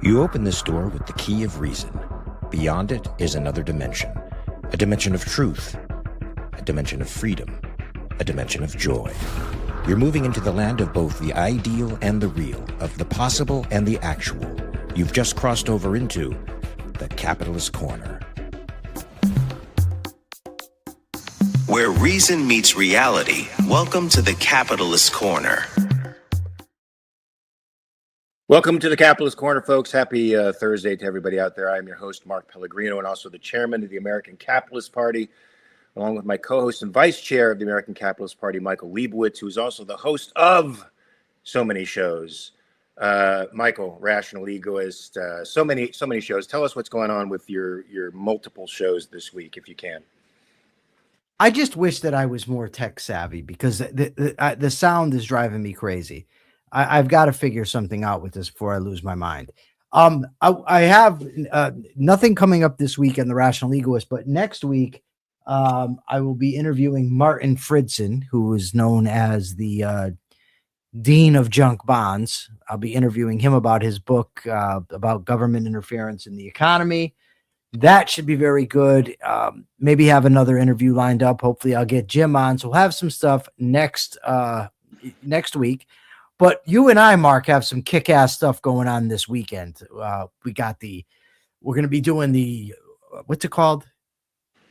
You open this door with the key of reason. Beyond it is another dimension. A dimension of truth. A dimension of freedom. A dimension of joy. You're moving into the land of both the ideal and the real, of the possible and the actual. You've just crossed over into the Capitalist Corner. Where reason meets reality, welcome to the Capitalist Corner. Welcome to the Capitalist Corner, folks. Happy Thursday to everybody out there. I'm your host, Mark Pellegrino, and also the chairman of the American Capitalist Party, along with my co-host and vice chair of the American Capitalist Party, Michael Leibowitz, who's also the host of so many shows. Michael, Rational Egoist, so many shows. Tell us what's going on with your multiple shows this week, if you can. I just wish that I was more tech savvy because the sound is driving me crazy. I've got to figure something out with this before I lose my mind. I have nothing coming up this week on the Rational Egoist, but next week I will be interviewing Martin Fridson, who is known as the Dean of Junk Bonds. I'll be interviewing him about his book about government interference in the economy. That should be very good. Maybe have another interview lined up. Hopefully I'll get Jim on. So we'll have some stuff next week. But you and I, Mark, have some kick-ass stuff going on this weekend. We're going to be doing the, what's it called?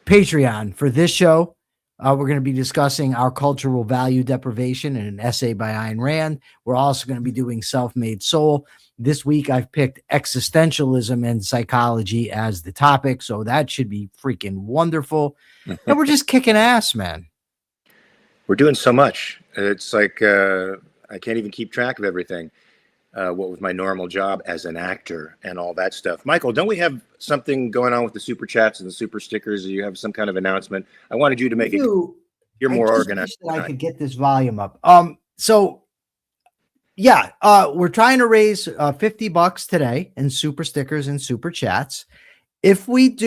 Patreon for this show. We're going to be discussing our cultural value deprivation in an essay by Ayn Rand. We're also going to be doing Self-Made Soul. This week, I've picked existentialism and psychology as the topic, so that should be freaking wonderful. And we're just kicking ass, man. We're doing so much. It's like I can't even keep track of everything. What with my normal job as an actor and all that stuff. Michael, don't we have something going on with the super chats and the super stickers? You have some kind of announcement. I wanted you to make it. You're more organized. I could get this volume up. We're trying to raise $50 today in super stickers and super chats. If we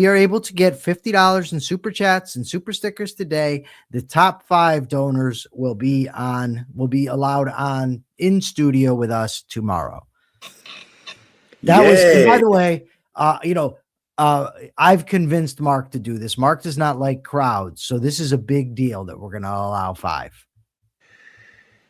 are able to get $50 in super chats and super stickers today, the top 5 donors will be allowed on in studio with us tomorrow. That was, and by the way, I've convinced Mark to do this. Mark does not like crowds, so this is a big deal that we're going to allow 5.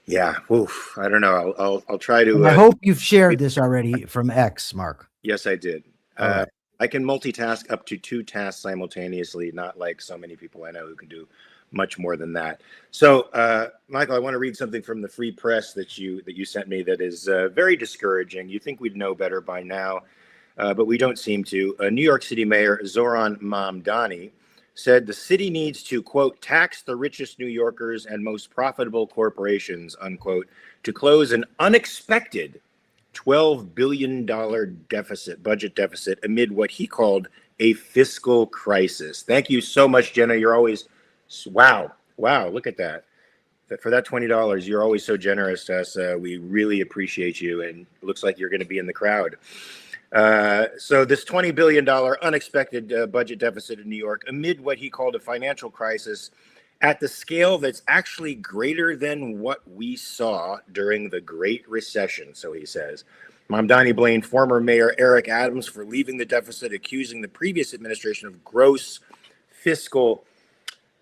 Yeah, oof, I don't know. I'll try to. I hope you've shared this already from X, Mark. Yes, I did. Right. I can multitask up to 2 tasks simultaneously, not like so many people I know who can do much more than that. So, Michael, I want to read something from the Free Press that you sent me that is very discouraging. You think we'd know better by now, but we don't seem to. New York City Mayor Zoran Mamdani said the city needs to, quote, tax the richest New Yorkers and most profitable corporations, unquote, to close an unexpected $12 billion budget deficit amid what he called a fiscal crisis. Thank you so much, Jenna. You're always, wow, look at that. For that $20, you're always so generous to us. We really appreciate you, and it looks like you're going to be in the crowd. So this $20 billion unexpected budget deficit in New York amid what he called a financial crisis at the scale that's actually greater than what we saw during the Great Recession, so he says. Mamdani blamed former Mayor Eric Adams for leaving the deficit, accusing the previous administration of gross fiscal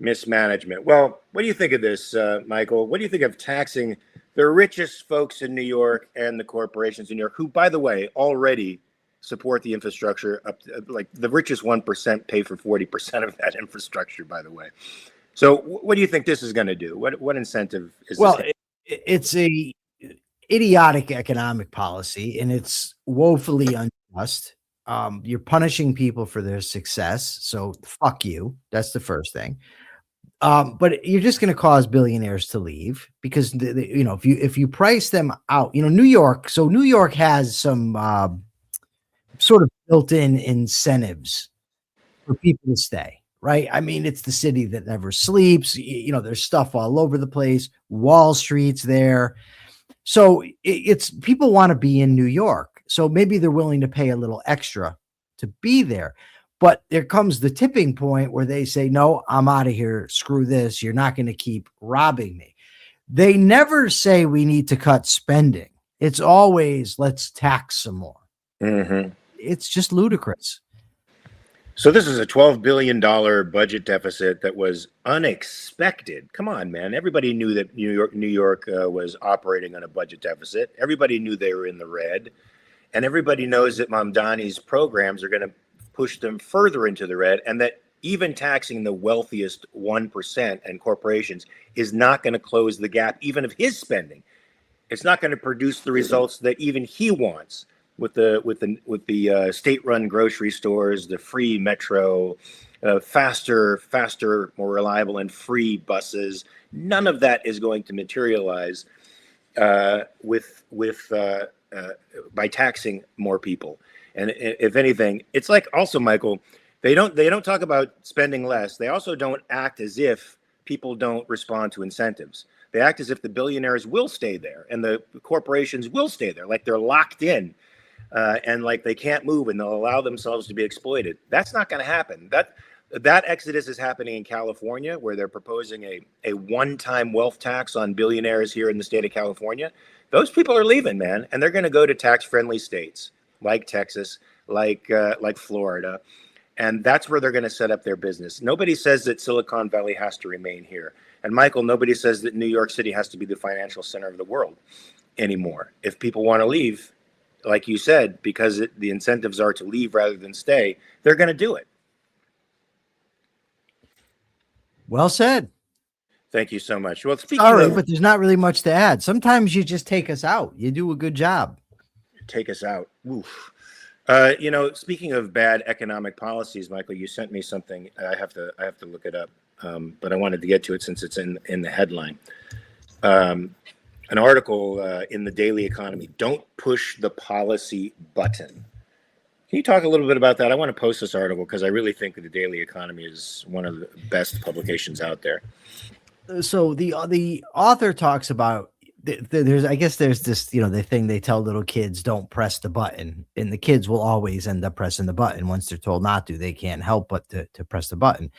mismanagement. Well, what do you think of this, Michael? What do you think of taxing the richest folks in New York and the corporations in New York, who, by the way, already support the infrastructure? Up to, like the richest 1% pay for 40% of that infrastructure, by the way. So what do you think this is going to do? What incentive is this? Well, it's a idiotic economic policy, and it's woefully unjust. You're punishing people for their success. So fuck you. That's the first thing. But you're just going to cause billionaires to leave because, if you price them out, New York. So New York has some sort of built-in incentives for people to stay. Right. I mean, it's the city that never sleeps. There's stuff all over the place. Wall Street's there. So it's people want to be in New York. So maybe they're willing to pay a little extra to be there. But there comes the tipping point where they say, no, I'm out of here. Screw this. You're not going to keep robbing me. They never say we need to cut spending. It's always let's tax some more. Mm-hmm. It's just ludicrous. So this is a $12 billion budget deficit that was unexpected. Come on, man. Everybody knew that New York was operating on a budget deficit. Everybody knew they were in the red. And everybody knows that Mamdani's programs are going to push them further into the red, and that even taxing the wealthiest 1% and corporations is not going to close the gap, even of his spending. It's not going to produce the results that even he wants with the state-run grocery stores, the free metro, faster, more reliable, and free buses. None of that is going to materialize by taxing more people. And if anything, it's like also, Michael, they don't talk about spending less. They also don't act as if people don't respond to incentives. They act as if the billionaires will stay there and the corporations will stay there, like they're locked in and like they can't move and they'll allow themselves to be exploited. That's not going to happen. That exodus is happening in California, where they're proposing a one-time wealth tax on billionaires here in the state of California. Those people are leaving, man, and they're going to go to tax-friendly states like Texas, like Florida, and that's where they're going to set up their business. Nobody says that Silicon Valley has to remain here, and Michael, nobody says that New York City has to be the financial center of the world anymore. If people want to leave, like you said, because the incentives are to leave rather than stay, they're going to do it. Well said. Thank you so much. Well, but there's not really much to add. Sometimes you just take us out. You do a good job. Take us out. Oof. Speaking of bad economic policies, Michael, you sent me something. I have to look it up, but I wanted to get to it since it's in the headline. An article in the Daily Economy. Don't push the policy button. Can you talk a little bit about that? I want to post this article because I really think that the Daily Economy is one of the best publications out there. So the author talks about there's this, the thing they tell little kids, don't press the button, and the kids will always end up pressing the button. Once they're told not to, they can't help but to press the button.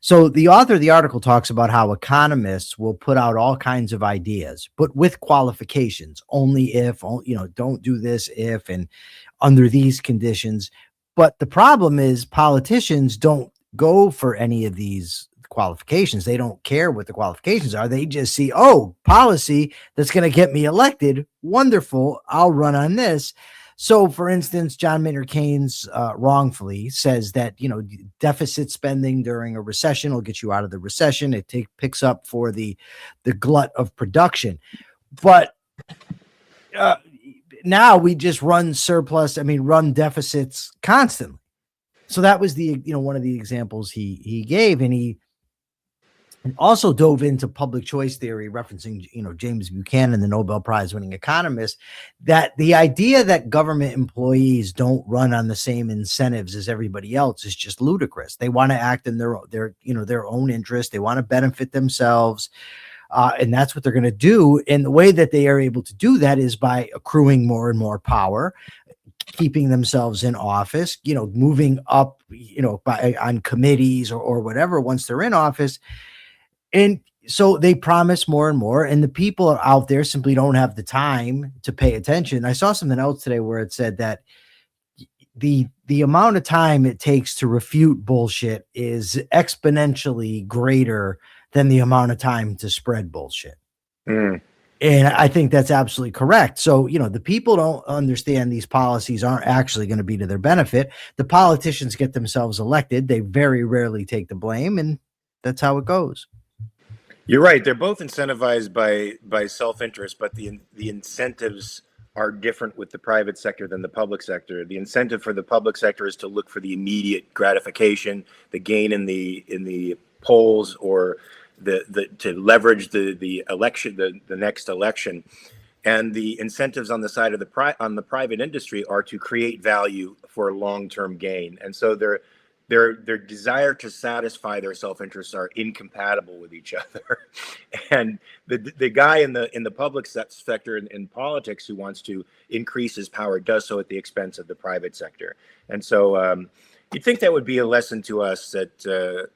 So the author of the article talks about how economists will put out all kinds of ideas, but with qualifications, only if, don't do this if, and under these conditions. But the problem is politicians don't go for any of these qualifications. They don't care what the qualifications are. They just see, policy that's going to get me elected. Wonderful. I'll run on this. So, for instance, John Maynard Keynes wrongfully says that, deficit spending during a recession will get you out of the recession. It picks up for the glut of production. But now we just run deficits constantly. So that was one of the examples he gave, and he also dove into public choice theory, referencing James Buchanan, the Nobel Prize winning economist, that the idea that government employees don't run on the same incentives as everybody else is just ludicrous. They want to act in their own interest. They want to benefit themselves. And that's what they're going to do. And the way that they are able to do that is by accruing more and more power, keeping themselves in office, moving up, on committees or whatever once they're in office. And so they promise more and more, and the people out there simply don't have the time to pay attention. I saw something else today where it said that the amount of time it takes to refute bullshit is exponentially greater than the amount of time to spread bullshit. And I think that's absolutely correct. So, the people don't understand these policies aren't actually going to be to their benefit. The politicians get themselves elected. They very rarely take the blame, and that's how it goes. You're right. They're both incentivized by self-interest, but the incentives are different with the private sector than the public sector. The incentive for the public sector is to look for the immediate gratification, the gain in the polls, or to leverage the election, the next election. And the incentives on the side of the private industry are to create value for long-term gain. And so their desire to satisfy their self-interests are incompatible with each other. And the guy in the public sector in politics who wants to increase his power does so at the expense of the private sector. And so you'd think that would be a lesson to us, that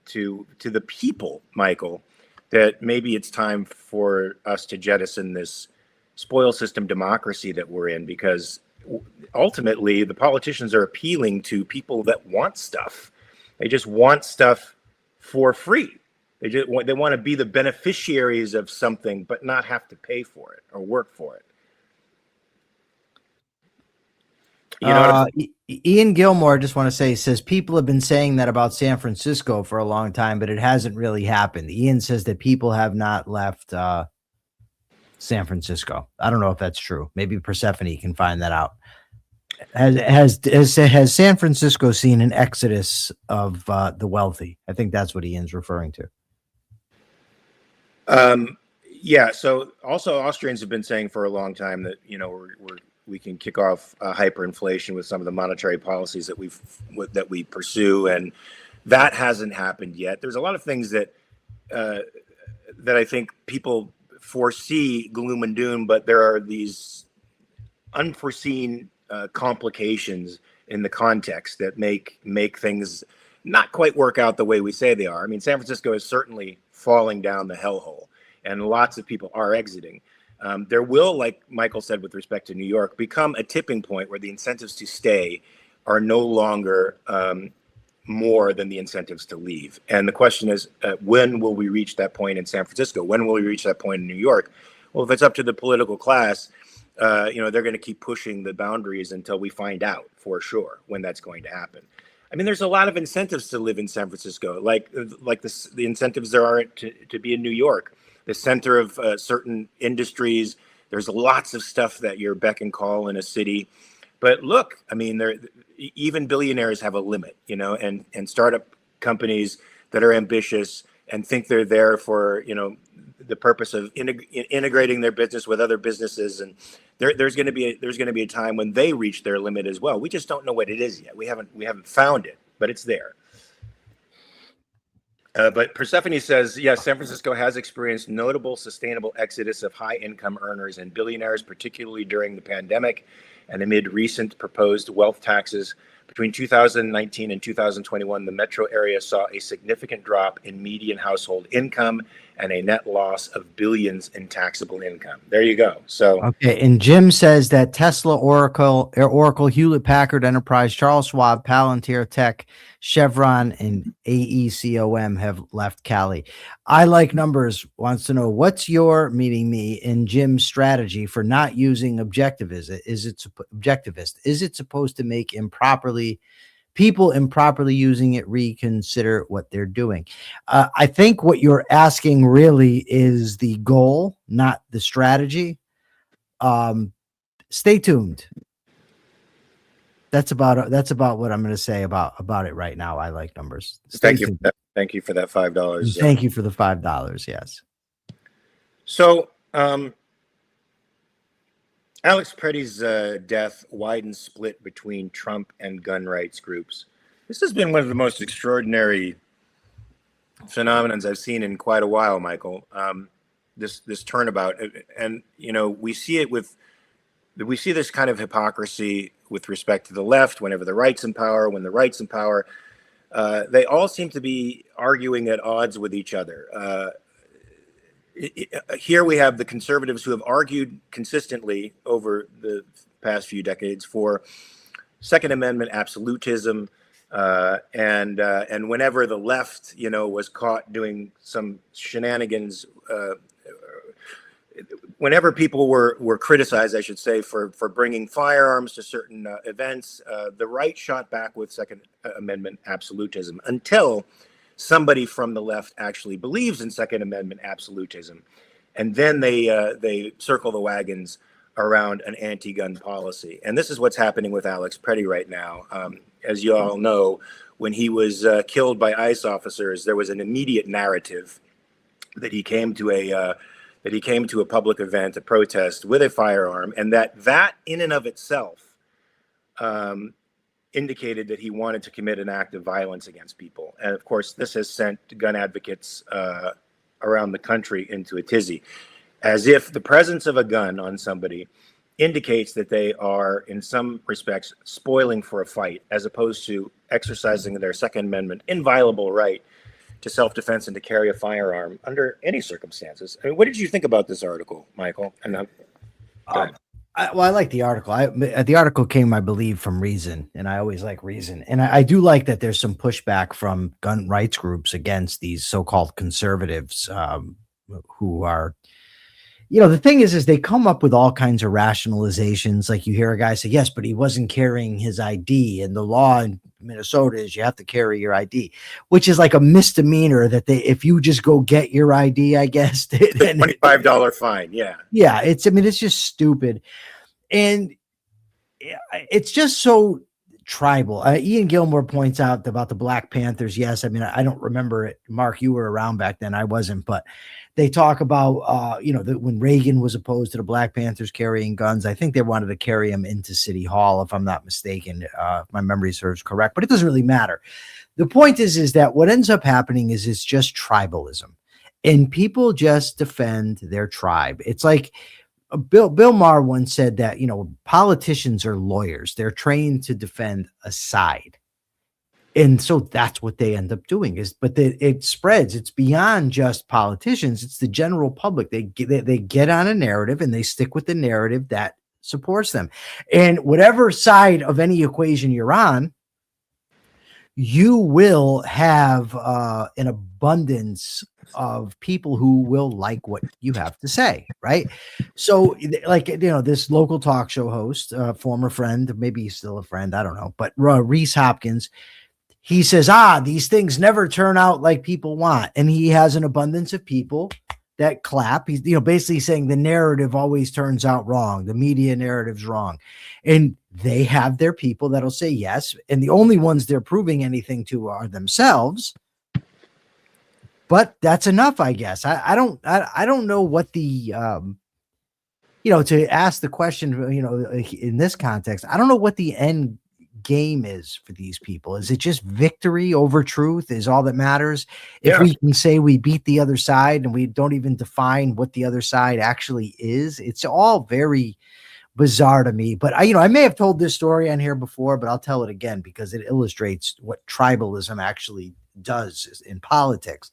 to the people, Michael, that maybe it's time for us to jettison this spoil system democracy that we're in, because ultimately the politicians are appealing to people that want stuff. They just want stuff for free. They want to be the beneficiaries of something, but not have to pay for it or work for it. You know, Ian Gilmore, just want to say, says people have been saying that about San Francisco for a long time, but it hasn't really happened. Ian says that people have not left San Francisco. I don't know if that's true. Maybe Persephone can find that out. Has San Francisco seen an exodus of the wealthy? I think that's what Ian's referring to. Yeah. So also Austrians have been saying for a long time that, you know, we can kick off hyperinflation with some of the monetary policies that we pursue, and that hasn't happened yet. There's a lot of things that I think people foresee gloom and doom, but there are these unforeseen complications in the context that make things not quite work out the way we say they are. I mean, San Francisco is certainly falling down the hellhole, and lots of people are exiting. There will, like Michael said with respect to New York, become a tipping point where the incentives to stay are no longer more than the incentives to leave. And the question is, when will we reach that point in San Francisco? When will we reach that point in New York? Well, if it's up to the political class, you know, they're going to keep pushing the boundaries until we find out for sure when that's going to happen. I mean, there's a lot of incentives to live in San Francisco, like the incentives there are to be in New York, the center of certain industries. There's lots of stuff that you're beck and call in a city. But look, I mean, even billionaires have a limit, you know, and startup companies that are ambitious and think they're there for, you know, the purpose of integrating their business with other businesses, and there's going to be a time when they reach their limit as well. We just don't know what it is yet. We haven't found it, but it's there. But Persephone says, yes, San Francisco has experienced notable sustainable exodus of high-income earners and billionaires, particularly during the pandemic and amid recent proposed wealth taxes. Between 2019 and 2021, the metro area saw a significant drop in median household income and a net loss of billions in taxable income. There you go. So okay, and Jim says that Tesla, Oracle, Hewlett Packard Enterprise, Charles Schwab, Palantir Tech, Chevron, and AECOM have left Cali. I Like Numbers wants to know, what's your, meaning me, and Jim's strategy for not using objectivist? Is it supposed to make people improperly using it reconsider what they're doing? I think what you're asking really is the goal, not the strategy. Stay tuned. That's about what I'm going to say about it right now. I Like Numbers. Thank you for that $5. Thank you for the $5. Yes. So Alex Pretti's death widens split between Trump and gun rights groups. This has been one of the most extraordinary phenomenons I've seen in quite a while, Michael. This turnabout, and you know, we see this kind of hypocrisy with respect to the left. Whenever the right's in power, they all seem to be arguing at odds with each other. Here we have the conservatives who have argued consistently over the past few decades for Second Amendment absolutism, and whenever the left, you know, was caught doing some shenanigans, whenever people were criticized, I should say, for bringing firearms to certain events, the right shot back with Second Amendment absolutism until somebody from the left actually believes in Second Amendment absolutism, and then they circle the wagons around an anti-gun policy. And this is what's happening with Alex Pretty right now. As you all know, when he was killed by ICE officers, there was an immediate narrative that he came to a public event, a protest, with a firearm, and that in and of itself indicated that he wanted to commit an act of violence against people. And of course, this has sent gun advocates around the country into a tizzy, as if the presence of a gun on somebody indicates that they are, in some respects, spoiling for a fight, as opposed to exercising their Second Amendment inviolable right to self-defense and to carry a firearm under any circumstances. I mean, what did you think about this article, Michael? And Good. I like the article. The article came, I believe, from Reason, and I always like Reason. And I do like that there's some pushback from gun rights groups against these so-called conservatives, who are, the thing is they come up with all kinds of rationalizations. Like you hear a guy say, yes, but he wasn't carrying his ID, and the law in Minnesota is you have to carry your ID, which is like a misdemeanor that if you just go get your ID, I guess, then $25 fine. Yeah. yeah, it's just stupid. And it's just so tribal. Ian Gilmore points out about the Black Panthers. Yes, I mean, I don't remember it. Mark, you were around back then. I wasn't, but they talk about, when Reagan was opposed to the Black Panthers carrying guns, I think they wanted to carry them into City Hall, if I'm not mistaken, if my memory serves correct, but it doesn't really matter. The point is that what ends up happening is it's just tribalism, and people just defend their tribe. It's like, Bill Maher once said that, politicians are lawyers. They're trained to defend a side. And so that's what they end up doing but it spreads. It's beyond just politicians. It's the general public. They get on a narrative and they stick with the narrative that supports them. And whatever side of any equation you're on, you will have an abundance of people who will like what you have to say, right? So, like, this local talk show host, former friend, maybe he's still a friend, I don't know, but Reese Hopkins, he says, these things never turn out like people want. And he has an abundance of people that clap. He's, basically saying the narrative always turns out wrong. The media narrative's wrong. And they have their people that'll say yes. And the only ones they're proving anything to are themselves. But that's enough, I guess. I don't know what the, to ask the question, in this context, I don't know what the end game is for these people. Is it just victory over truth is all that matters? If we can say we beat the other side and we don't even define what the other side actually is, it's all very bizarre to me. But I may have told this story on here before, but I'll tell it again because it illustrates what tribalism actually does in politics.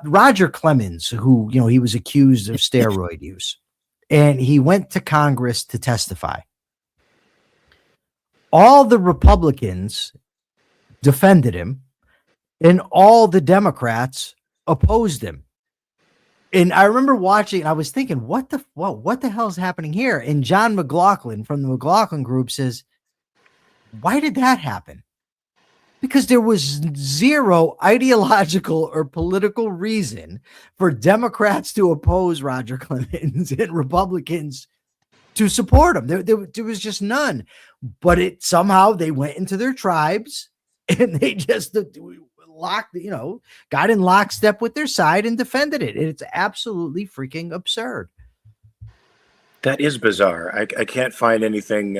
Roger Clemens, who, he was accused of steroid use, and he went to Congress to testify. All the Republicans defended him and all the Democrats opposed him. And I remember watching, I was thinking, what the hell is happening here? And John McLaughlin from the McLaughlin Group says, why did that happen? Because there was zero ideological or political reason for Democrats to oppose Roger Clemens and Republicans to support him. There was just none. But somehow they went into their tribes and they just got in lockstep with their side and defended it. It's absolutely freaking absurd. That is bizarre. I can't find anything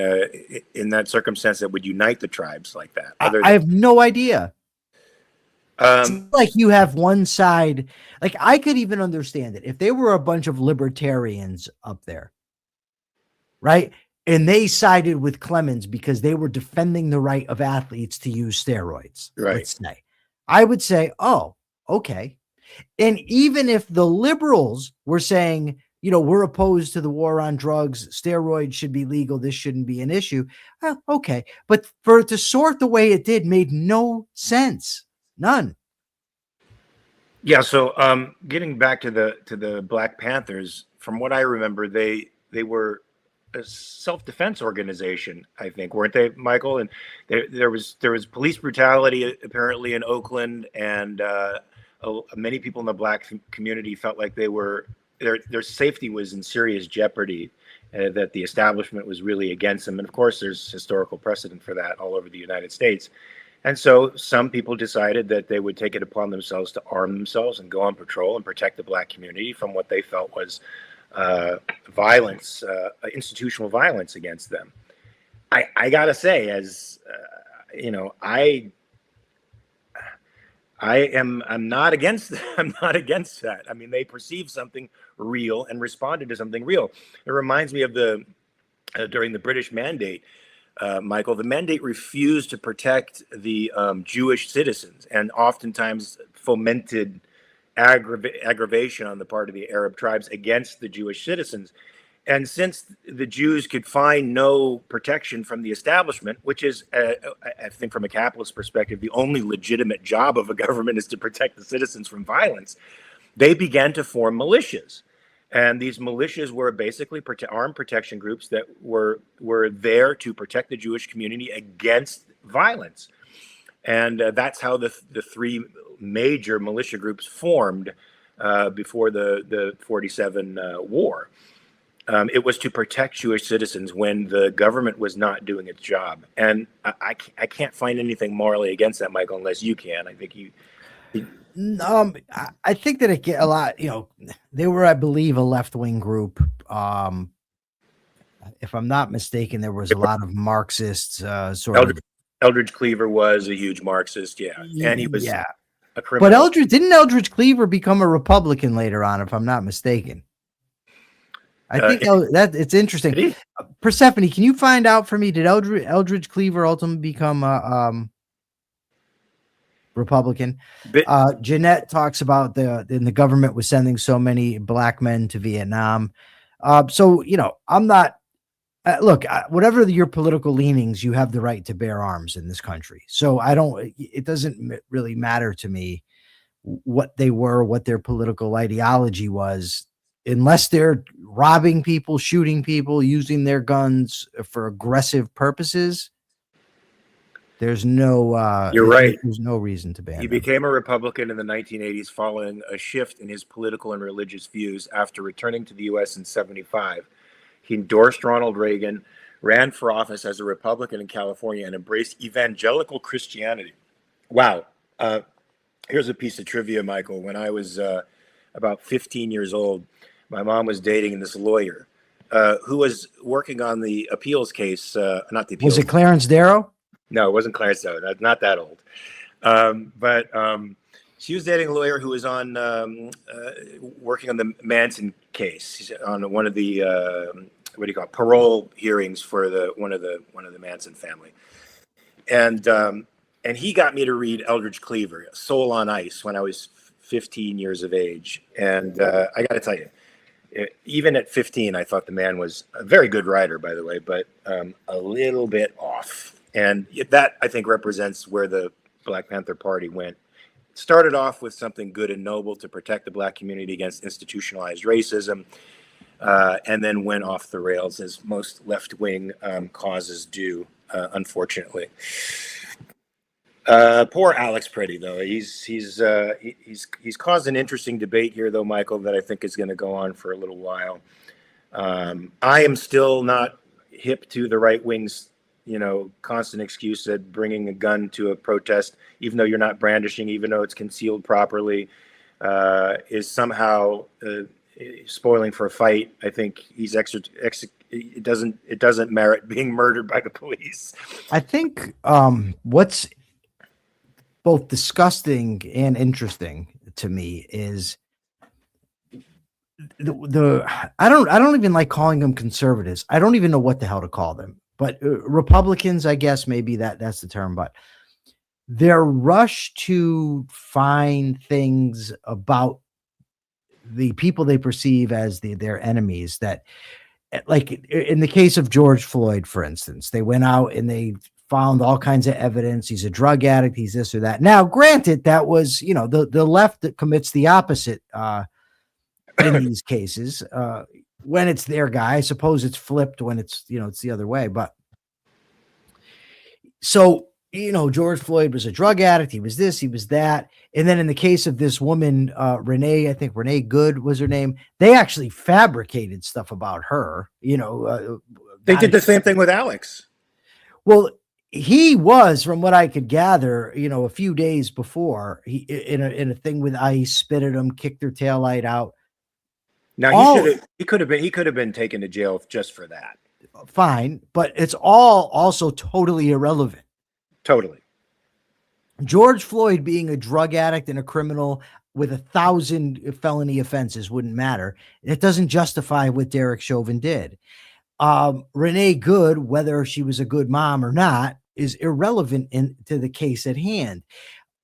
in that circumstance that would unite the tribes like that. I have no idea. It's like you have one side. Like, I could even understand it if they were a bunch of libertarians up there, right? And they sided with Clemens because they were defending the right of athletes to use steroids. Right. Let's say. I would say, oh, okay. And even if the liberals were saying, we're opposed to the war on drugs, steroids should be legal, this shouldn't be an issue. Well, okay. But for it to sort the way it did made no sense. None. Yeah. So getting back to the Black Panthers, from what I remember, they were a self-defense organization, I think, weren't they, Michael? And there was police brutality apparently in Oakland, and many people in the Black community felt like their safety was in serious jeopardy, that the establishment was really against them. And of course, there's historical precedent for that all over the United States. And so some people decided that they would take it upon themselves to arm themselves and go on patrol and protect the Black community from what they felt was violence, institutional violence against them. I gotta say, as I'm not against that. I mean, they perceived something real and responded to something real. It reminds me of during the British Mandate, Michael. The Mandate refused to protect the Jewish citizens, and oftentimes fomented aggravation on the part of the Arab tribes against the Jewish citizens. And since the Jews could find no protection from the establishment, which is, I think, from a capitalist perspective, the only legitimate job of a government is to protect the citizens from violence, they began to form militias. And these militias were basically armed protection groups that were there to protect the Jewish community against violence. And that's how the three major militia groups formed before the 47 war. It was to protect Jewish citizens when the government was not doing its job. And I can't find anything morally against that, Michael, unless you can. I think you I think that it get a lot, they were, I believe, a left-wing group. If I'm not mistaken, there was a lot of Marxists, Eldridge Cleaver was a huge Marxist. Yeah. And he was a criminal. But Eldridge Cleaver become a Republican later on, if I'm not mistaken? I think that it's interesting. Persephone, can you find out for me, did Eldridge Cleaver ultimately become a Republican? Jeanette talks about the government was sending so many black men to Vietnam. So, I'm not, look, whatever your political leanings, you have the right to bear arms in this country. So it doesn't really matter to me what they were, what their political ideology was, unless they're robbing people, shooting people, using their guns for aggressive purposes. There's no, you're right. There's no reason to ban He them. became a Republican in the 1980s following a shift in his political and religious views after returning to the U.S. in 75. He endorsed Ronald Reagan, ran for office as a Republican in California, and embraced evangelical Christianity. Wow. Here's a piece of trivia, Michael. When I was about 15 years old, my mom was dating this lawyer who was working on the appeals case. Not the appeals. Was it Clarence Darrow? No, it wasn't Clarence Darrow. Not that old. But she was dating a lawyer who was on working on the Manson case. He's on one of the what do you call it? Parole hearings for one of the Manson family, and he got me to read Eldridge Cleaver, Soul on Ice, when I was 15 years of age. And I got to tell you, even at 15, I thought the man was a very good writer, by the way, but a little bit off. And that, I think, represents where the Black Panther Party went. It started off with something good and noble to protect the Black community against institutionalized racism, and then went off the rails, as most left-wing causes do, unfortunately. Poor Alex Pretti, though. He's caused an interesting debate here, though, Michael, that I think is going to go on for a little while. I am still not hip to the right wing's, constant excuse that bringing a gun to a protest, even though you're not brandishing, even though it's concealed properly, is somehow spoiling for a fight. I think he's it doesn't merit being murdered by the police. I think what's both disgusting and interesting to me is I don't even like calling them conservatives. I don't even know what the hell to call them, but Republicans, I guess maybe that's the term, but their rush to find things about the people they perceive as their enemies, that, like in the case of George Floyd, for instance, they went out and they found all kinds of evidence. He's a drug addict. He's this or that. Now, granted, that was, the left that commits the opposite in these cases. When it's their guy, I suppose it's flipped when it's, it's the other way. But so, George Floyd was a drug addict. He was this, he was that. And then in the case of this woman, Renee Good was her name. They actually fabricated stuff about her, They did the same thing with Alex. Well, he was, from what I could gather, a few days before, he in a thing with ICE, spit at him, kicked their taillight out. Now he could have been taken to jail just for that. Fine, but it's all also totally irrelevant. Totally. George Floyd being a drug addict and a criminal with 1,000 felony offenses wouldn't matter. It doesn't justify what Derek Chauvin did. Renee Good, whether she was a good mom or not, is irrelevant to the case at hand.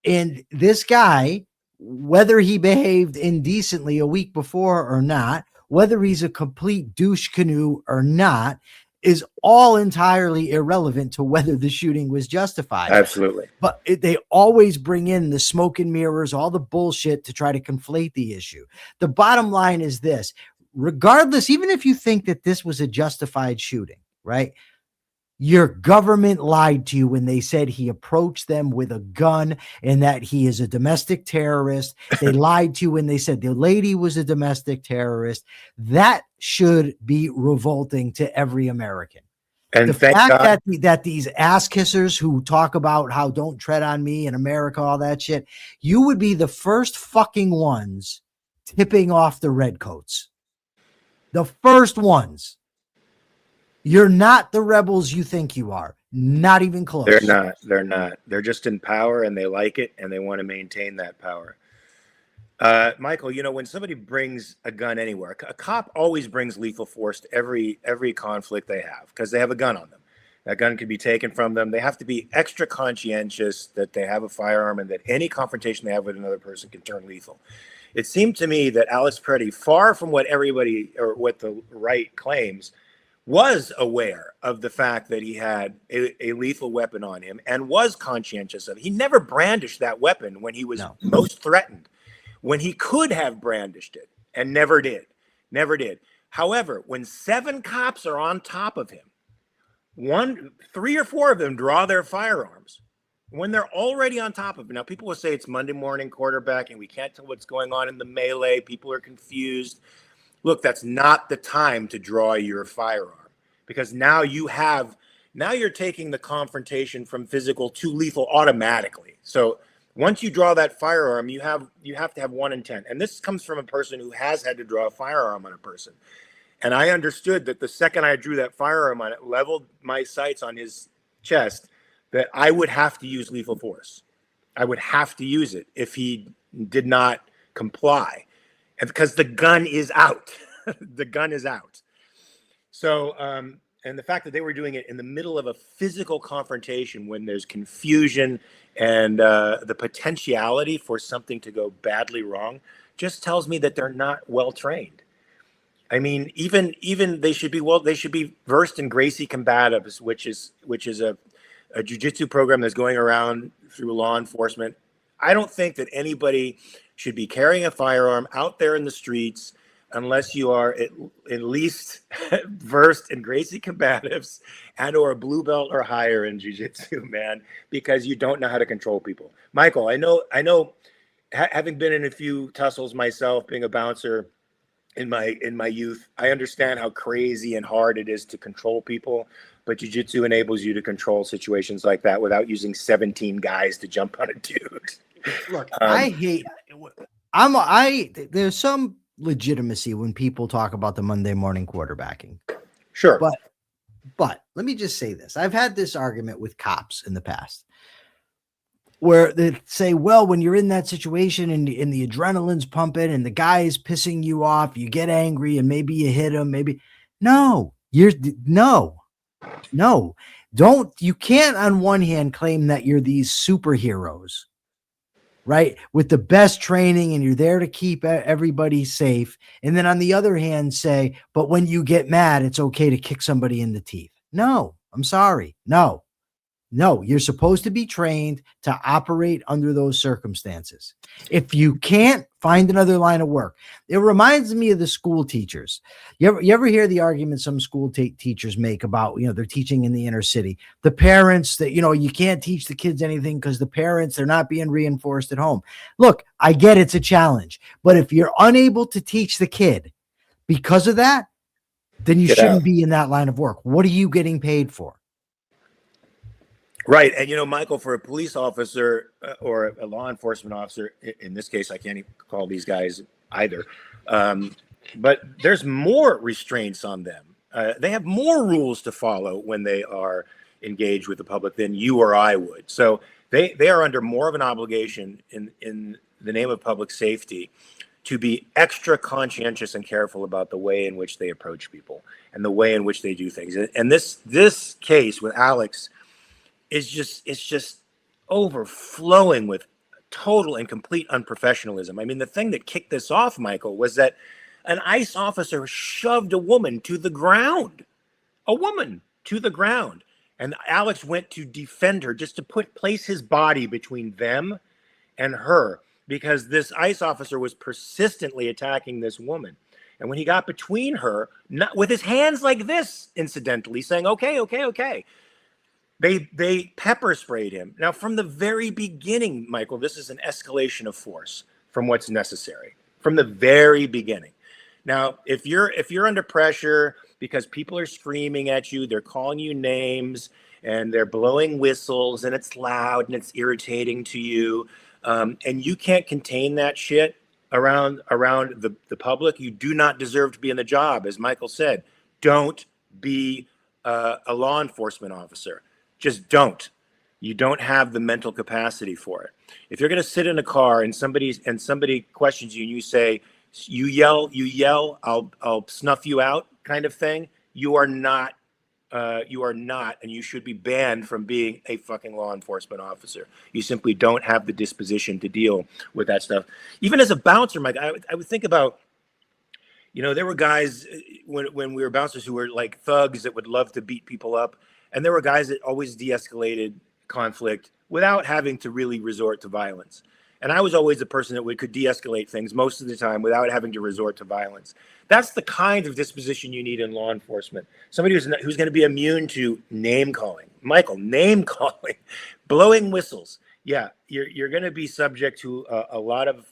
And this guy, whether he behaved indecently a week before or not, whether he's a complete douche canoe or not, is all entirely irrelevant to whether the shooting was justified. Absolutely. But they always bring in the smoke and mirrors, all the bullshit to try to conflate the issue. The bottom line is this: regardless, even if you think that this was a justified shooting, right? Your government lied to you when they said he approached them with a gun and that he is a domestic terrorist. They lied to you when they said the lady was a domestic terrorist. That should be revolting to every American. And the thank fact God. that these ass kissers who talk about how don't tread on me in America, all that shit, you would be the first fucking ones tipping off the redcoats. The first ones. You're not the rebels you think you are. Not even close. They're not. They're not. They're just in power and they like it and they want to maintain that power. Michael, you know, when somebody brings a gun anywhere, a cop always brings lethal force to every conflict they have because they have a gun on them. That gun can be taken from them. They have to be extra conscientious that they have a firearm and that any confrontation they have with another person can turn lethal. It seemed to me that Alex Pretti, far from what everybody or what the right claims, was aware of the fact that he had a lethal weapon on him and was conscientious of it. He never brandished that weapon when he was most threatened, when he could have brandished it and never did. However, when 7 cops are on top of him, 3 or 4 of them draw their firearms. When they're already on top of him, now people will say it's Monday morning quarterbacking. We can't tell what's going on in the melee. People are confused. Look, that's not the time to draw your firearm because now you're taking the confrontation from physical to lethal automatically. So once you draw that firearm, you have to have one intent. And this comes from a person who has had to draw a firearm on a person. And I understood that the second I drew that firearm on it, leveled my sights on his chest, that I would have to use lethal force. I would have to use it if he did not comply. And because the gun is out. The gun is out. So, and the fact that they were doing it in the middle of a physical confrontation when there's confusion and the potentiality for something to go badly wrong just tells me that they're not well trained. I mean, even they should be versed in Gracie Combatives, which is a jiu-jitsu program that's going around through law enforcement. I don't think that anybody should be carrying a firearm out there in the streets unless you are at least versed in Gracie Combatives and or a blue belt or higher in jiu-jitsu, man, because you don't know how to control people. Michael, I know having been in a few tussles myself, being a bouncer in my youth, I understand how crazy and hard it is to control people, but jiu-jitsu enables you to control situations like that without using 17 guys to jump on a dude. Look, there's some legitimacy when people talk about the Monday morning quarterbacking. Sure. But let me just say this. I've had this argument with cops in the past where they say, well, when you're in that situation and the adrenaline's pumping and the guy is pissing you off, you get angry and maybe you hit him, no, you can't on one hand claim that you're these superheroes, right? With the best training and you're there to keep everybody safe. And then on the other hand, say, but when you get mad, it's okay to kick somebody in the teeth. No, I'm sorry. No, you're supposed to be trained to operate under those circumstances. If you can't, find another line of work. It reminds me of the school teachers. You ever hear the argument some school teachers make about, they're teaching in the inner city, the parents that, you can't teach the kids anything because the parents, they're not being reinforced at home. Look, I get it's a challenge, but if you're unable to teach the kid because of that, then you shouldn't be in that line of work. What are you getting paid for? Right. And, Michael, for a police officer or a law enforcement officer, in this case, I can't even call these guys either. But there's more restraints on them. They have more rules to follow when they are engaged with the public than you or I would. So they are under more of an obligation in the name of public safety to be extra conscientious and careful about the way in which they approach people and the way in which they do things. And this case with Alex it's just overflowing with total and complete unprofessionalism. I mean, the thing that kicked this off, Michael, was that An ICE officer shoved a woman to the ground. A woman to the ground. And Alex went to defend her, just to place his body between them and her, because this ICE officer was persistently attacking this woman. And when he got between her, not with his hands like this, incidentally, saying, okay, okay, okay, they pepper sprayed him. Now, from the very beginning, Michael, this is an escalation of force from what's necessary, from the very beginning. Now, if you're under pressure because people are screaming at you, they're calling you names, and they're blowing whistles, and it's loud and it's irritating to you, and you can't contain that shit around the public, you do not deserve to be in the job. As Michael said, don't be a law enforcement officer. Just don't. You don't have the mental capacity for it. If you're going to sit in a car and somebody questions you and you say, you yell, I'll snuff you out, kind of thing, you are not, and you should be banned from being a fucking law enforcement officer. You simply don't have the disposition to deal with that stuff. Even as a bouncer, Mike, I would think about, there were guys when we were bouncers who were like thugs that would love to beat people up. And there were guys that always de-escalated conflict without having to really resort to violence. And I was always the person that could de-escalate things most of the time without having to resort to violence. That's the kind of disposition you need in law enforcement. Somebody who's going to be immune to name calling. Michael, name calling, blowing whistles. Yeah, you're going to be subject to a lot of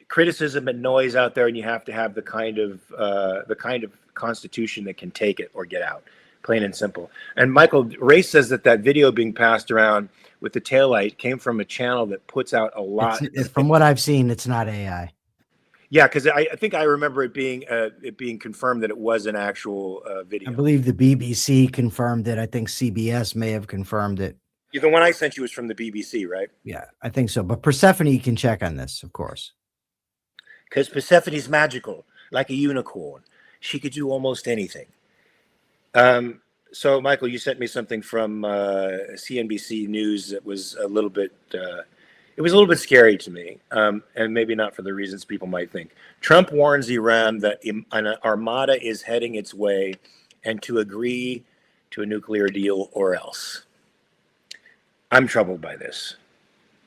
criticism and noise out there, and you have to have the kind of constitution that can take it or get out. Plain and simple. And Michael, Ray says that video being passed around with the taillight came from a channel that puts out a lot. From what I've seen, it's not AI. Yeah, because I think I remember it being confirmed that it was an actual video. I believe the BBC confirmed it. I think CBS may have confirmed it. Yeah, the one I sent you was from the BBC, right? Yeah, I think so. But Persephone can check on this, of course. Because Persephone's magical, like a unicorn. She could do almost anything. So, Michael, you sent me something from CNBC News that was a little bit scary to me, and maybe not for the reasons people might think. Trump warns Iran that an armada is heading its way and to agree to a nuclear deal or else. I'm troubled by this,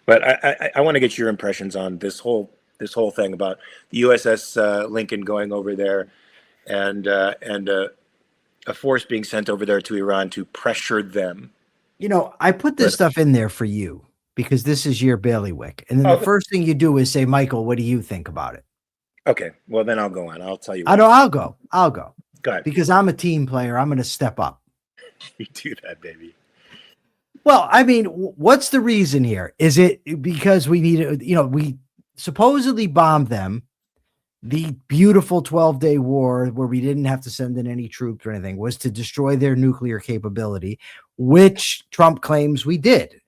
but I want to get your impressions on this whole thing about the USS Lincoln going over there and a force being sent over there to Iran to pressure them. I put this stuff in there for you because this is your bailiwick. And then the first thing you do is say, Michael, what do you think about it? Okay. Well, then I'll go on. I'll tell you. I'll go. Go ahead. Because I'm a team player. I'm going to step up. You do that, baby. Well, I mean, what's the reason here? Is it because we need, we supposedly bombed them? The beautiful 12-day war where we didn't have to send in any troops or anything was to destroy their nuclear capability, which Trump claims we did.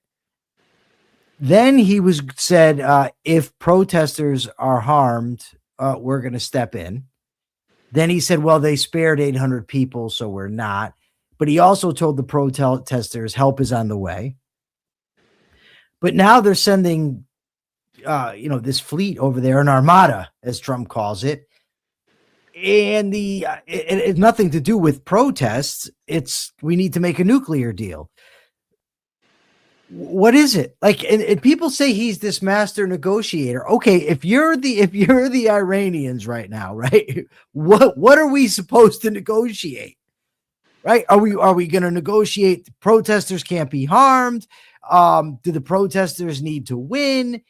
Then he said, if protesters are harmed, we're going to step in. Then he said, well, they spared 800 people, so we're not. But he also told the protesters help is on the way. But now they're sending this fleet over there, an armada, as Trump calls it. And it's nothing to do with protests. It's we need to make a nuclear deal. What is it? And people say he's this master negotiator. Okay, if you're the Iranians right now, right? What are we supposed to negotiate? Right? Are we going to negotiate protesters can't be harmed? Do the protesters need to win?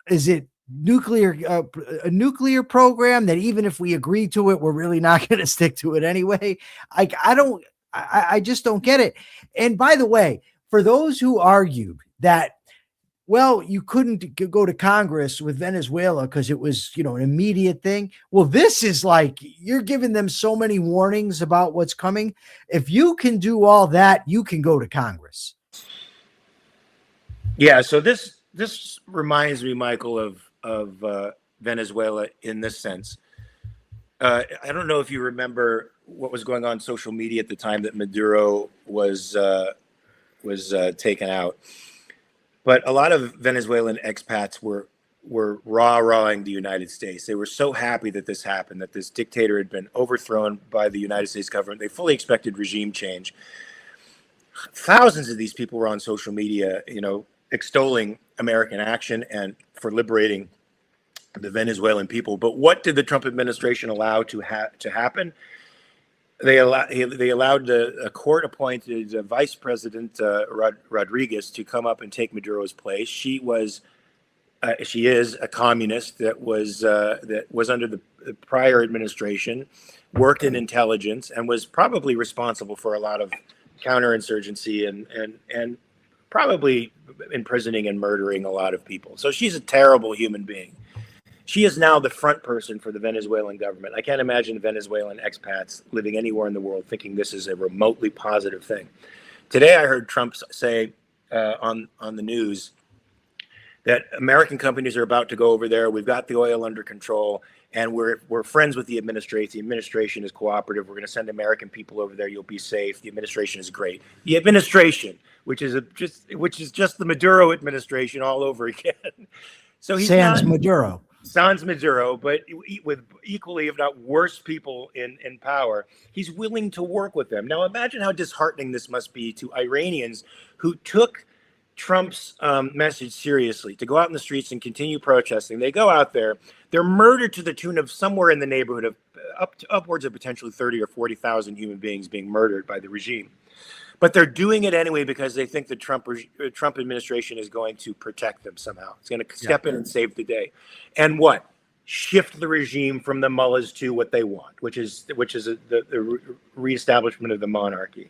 Is it a nuclear program that even if we agree to it, we're really not going to stick to it anyway? I just don't get it. And by the way, for those who argued that, well, you couldn't go to Congress with Venezuela because it was, an immediate thing. Well, this is like you're giving them so many warnings about what's coming. If you can do all that, you can go to Congress. Yeah. So this reminds me, Michael, of Venezuela in this sense. I don't know if you remember what was going on social media at the time that Maduro was taken out, but a lot of Venezuelan expats were were rah-rahing the United States. They were so happy that this happened, that this dictator had been overthrown by the United States government. They fully expected regime change. Thousands of these people were on social media, extolling American action and for liberating the Venezuelan people. But what did the Trump administration allow to happen? They allowed a court-appointed Vice President Rodriguez to come up and take Maduro's place. She is a communist that was under the prior administration, worked in intelligence, and was probably responsible for a lot of counterinsurgency and probably imprisoning and murdering a lot of people. So she's a terrible human being. She is now the front person for the Venezuelan government. I can't imagine Venezuelan expats living anywhere in the world thinking this is a remotely positive thing. Today, I heard Trump say on the news that American companies are about to go over there. We've got the oil under control, and we're friends with the administration. The administration is cooperative. We're going to send American people over there. You'll be safe. The administration is great. The administration, which is just the Maduro administration all over again. So he's Maduro. Sans Maduro, but with equally, if not worse, people in power. He's willing to work with them. Now, imagine how disheartening this must be to Iranians who took Trump's message seriously, to go out in the streets and continue protesting. They go out there, they're murdered to the tune of somewhere in the neighborhood of upwards of potentially 30 or 40,000 human beings being murdered by the regime. But they're doing it anyway because they think the Trump administration is going to protect them somehow. It's going to step in and save the day. And what? Shift the regime from the mullahs to what they want, which is the reestablishment of the monarchy.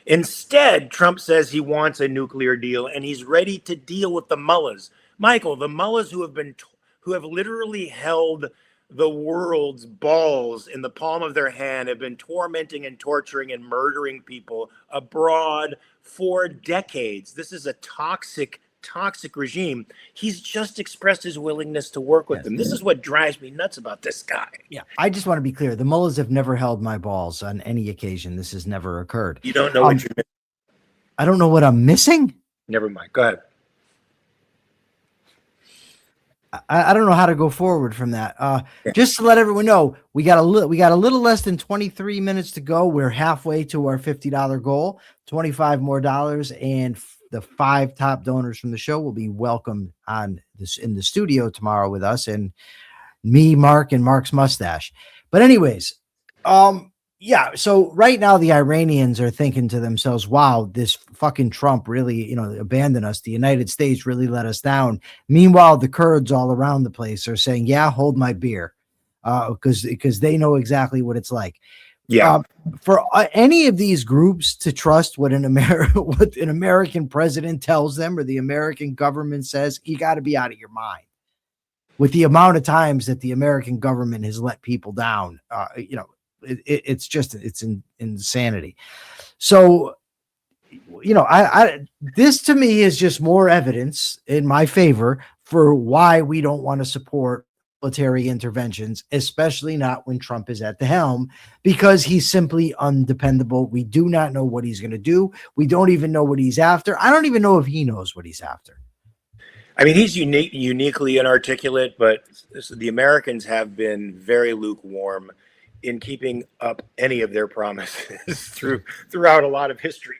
Instead, Trump says he wants a nuclear deal, and he's ready to deal with the mullahs. Michael, the mullahs who have literally held the world's balls in the palm of their hand, have been tormenting and torturing and murdering people abroad for decades. This is a toxic regime. He's just expressed his willingness to work with them. This is what drives me nuts about this guy. Yeah, I just want to be clear. The mullahs have never held my balls on any occasion. This has never occurred. You don't know what you're missing. I don't know what I'm missing. Never mind. Go ahead. I don't know how to go forward from that. Just to let everyone know, we got a little less than 23 minutes to go. We're halfway to our $50 goal, $25 more, and the 5 top donors from the show will be welcomed on this in the studio tomorrow with us, and me, Mark, and Mark's mustache. But anyways, so right now the Iranians are thinking to themselves, wow, this fucking Trump really, abandoned us. The United States really let us down. Meanwhile, the Kurds all around the place are saying, yeah, hold my beer. Because they know exactly what it's like. Yeah. For any of these groups to trust what an American president tells them or the American government says, you got to be out of your mind. With the amount of times that the American government has let people down, it's insanity. So, this to me is just more evidence in my favor for why we don't want to support military interventions, especially not when Trump is at the helm, because he's simply undependable. We do not know what he's going to do. We don't even know what he's after. I don't even know if he knows what he's after. I mean, he's uniquely inarticulate, but the Americans have been very lukewarm in keeping up any of their promises throughout a lot of history.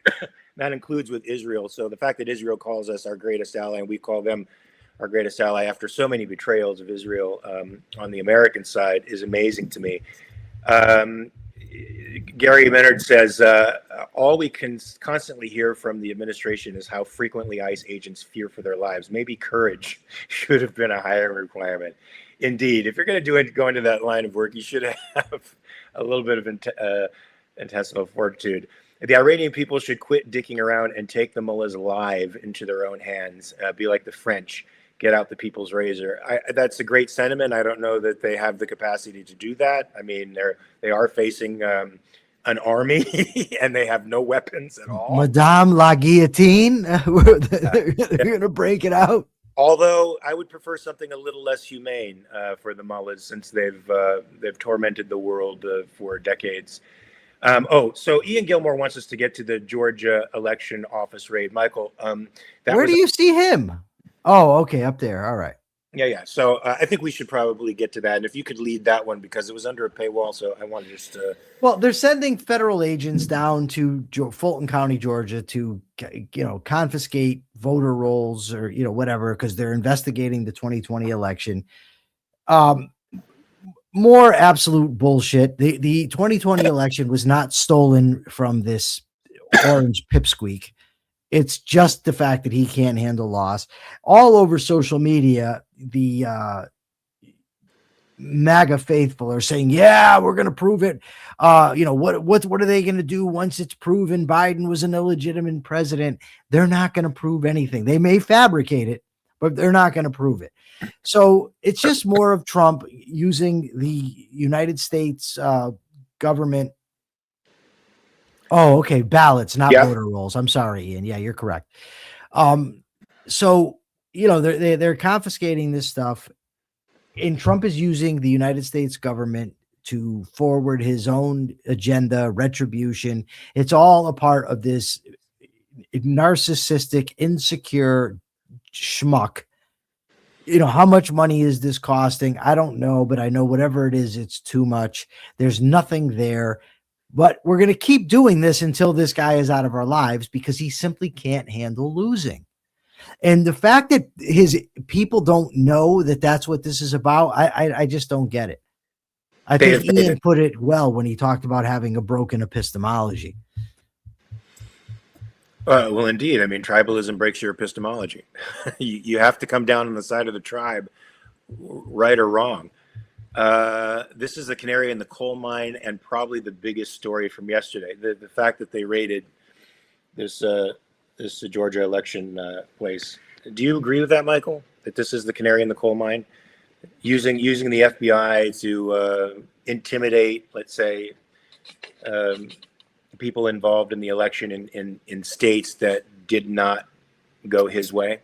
That includes with Israel. So the fact that Israel calls us our greatest ally and we call them our greatest ally after so many betrayals of Israel on the American side is amazing to me. Gary Menard says, all we can constantly hear from the administration is how frequently ICE agents fear for their lives. Maybe courage should have been a higher requirement. Indeed, if you're going to go into that line of work, you should have a little bit of intestinal fortitude. The Iranian people should quit dicking around and take the mullahs alive into their own hands. Be like the French. Get out the people's razor. That's a great sentiment. I don't know that they have the capacity to do that. I mean, they are facing an army and they have no weapons at all. Madame la Guillotine. They're going to break it out. Although I would prefer something a little less humane for the mullahs, since they've tormented the world for decades. So Ian Gilmore wants us to get to the Georgia election office raid. Michael, where do you see him? Oh, okay, up there. All right. Yeah. So I think we should probably get to that. And if you could lead that one, because it was under a paywall. So I wanted just to. Well, they're sending federal agents down to Fulton County, Georgia, to confiscate voter rolls or whatever, because they're investigating the 2020 election. More absolute bullshit. The 2020 election was not stolen from this orange pipsqueak. It's just the fact that he can't handle loss. All over social media, the MAGA faithful are saying, yeah, we're going to prove it. What are they going to do once it's proven Biden was an illegitimate president? They're not going to prove anything. They may fabricate it, but they're not going to prove it. So it's just more of Trump using the United States government. Oh, okay. Ballots, not voter rolls. I'm sorry, Ian. Yeah, you're correct. So, they're confiscating this stuff, and Trump is using the United States government to forward his own agenda, retribution. It's all a part of this narcissistic, insecure schmuck. How much money is this costing? I don't know, but I know whatever it is, it's too much. There's nothing there. But we're going to keep doing this until this guy is out of our lives, because he simply can't handle losing. And the fact that his people don't know that that's what this is about, I just don't get it. I think Ian put it well when he talked about having a broken epistemology. Well, indeed. I mean, tribalism breaks your epistemology. You have to come down on the side of the tribe, right or wrong. This is the canary in the coal mine, and probably the biggest story from yesterday. The fact that they raided this Georgia election place. Do you agree with that, Michael? That this is the canary in the coal mine, using the FBI to intimidate, let's say, people involved in the election in states that did not go his way?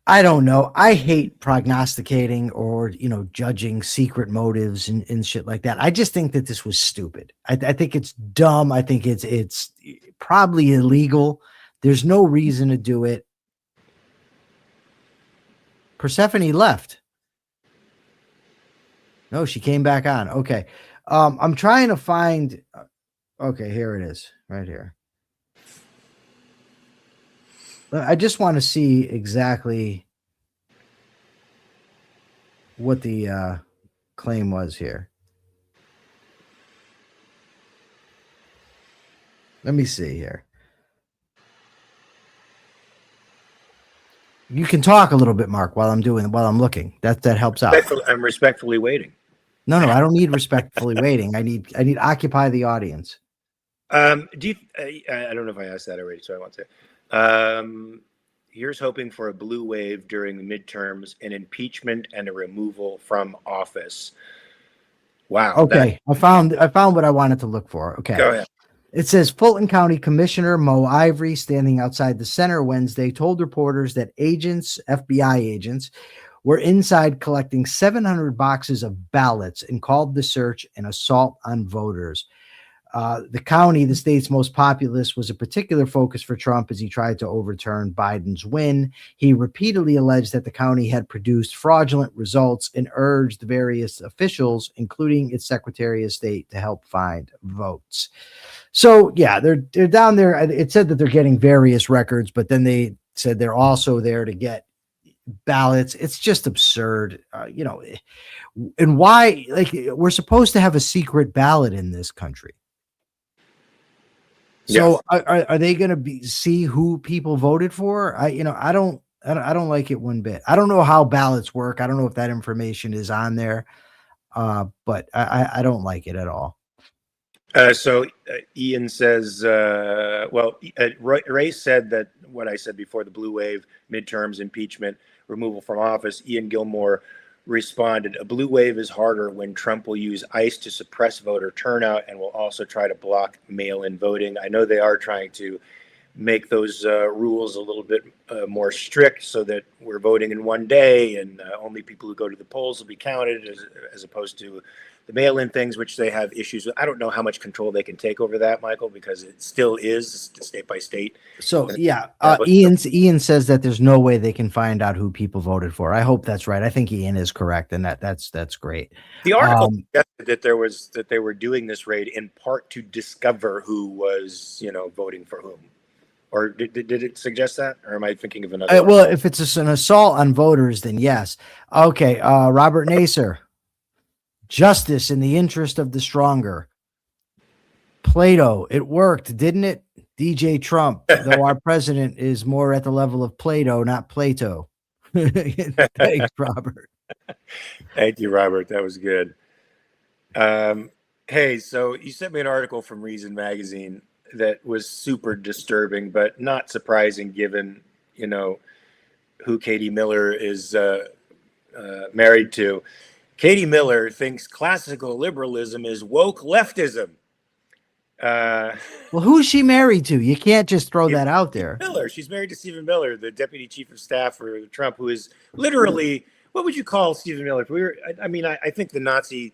I don't know. I hate prognosticating or, judging secret motives and shit like that. I just think that this was stupid. I think it's dumb. I think it's probably illegal. There's no reason to do it. Persephone left. No, she came back on. Okay. I'm trying to find. Okay, here it is, right here. I just want to see exactly what the claim was here. Let me see here. You can talk a little bit, Mark, while I'm looking. That helps out. I'm respectfully waiting. No, I don't need respectfully waiting. I need occupy the audience. I don't know if I asked that already, so I want to. Here's hoping for a blue wave during the midterms, an impeachment, and a removal from office. Wow. Okay, I found what I wanted to look for. Okay. Go ahead. It says Fulton County Commissioner Mo Ivory, standing outside the center Wednesday, told reporters that FBI agents, were inside collecting 700 boxes of ballots and called the search an assault on voters. The county, the state's most populous, was a particular focus for Trump as he tried to overturn Biden's win. He repeatedly alleged that the county had produced fraudulent results and urged the various officials, including its Secretary of State, to help find votes. So, yeah, they're down there. It said that they're getting various records, but then they said they're also there to get ballots. It's just absurd, and why? We're supposed to have a secret ballot in this country. So are they going to see who people voted for? I don't like it one bit. I don't know how ballots work. I don't know if that information is on there, but I don't like it at all. So Ian says, Ray said that what I said before, the blue wave, midterms, impeachment, removal from office. Ian Gilmore responded, a blue wave is harder when Trump will use ICE to suppress voter turnout and will also try to block mail-in voting. I know they are trying to make those rules a little bit more strict so that we're voting in one day and only people who go to the polls will be counted as opposed to the mail-in things, which they have issues with. I don't know how much control they can take over that, Michael, because it still is state by state. So yeah, but- Ian says that there's no way they can find out who people voted for. I hope that's right. I think Ian is correct, and that's great. The article suggested that they were doing this raid in part to discover who was voting for whom. Or did it suggest that? Or am I thinking of another? Well, if it's an assault on voters, then yes. Okay, Robert Nasser. Justice in the interest of the stronger. Plato, it worked, didn't it? DJ Trump, though our president is more at the level of Plato, not Plato. Thanks, Robert. Thank you, Robert. That was good. Hey, so you sent me an article from Reason Magazine that was super disturbing, but not surprising given, who Katie Miller is married to. Katie Miller thinks classical liberalism is woke leftism. Well, who's she married to? You can't just throw that out there. Miller. She's married to Stephen Miller, the deputy chief of staff for Trump, who is literally, what would you call Stephen Miller? I think the Nazi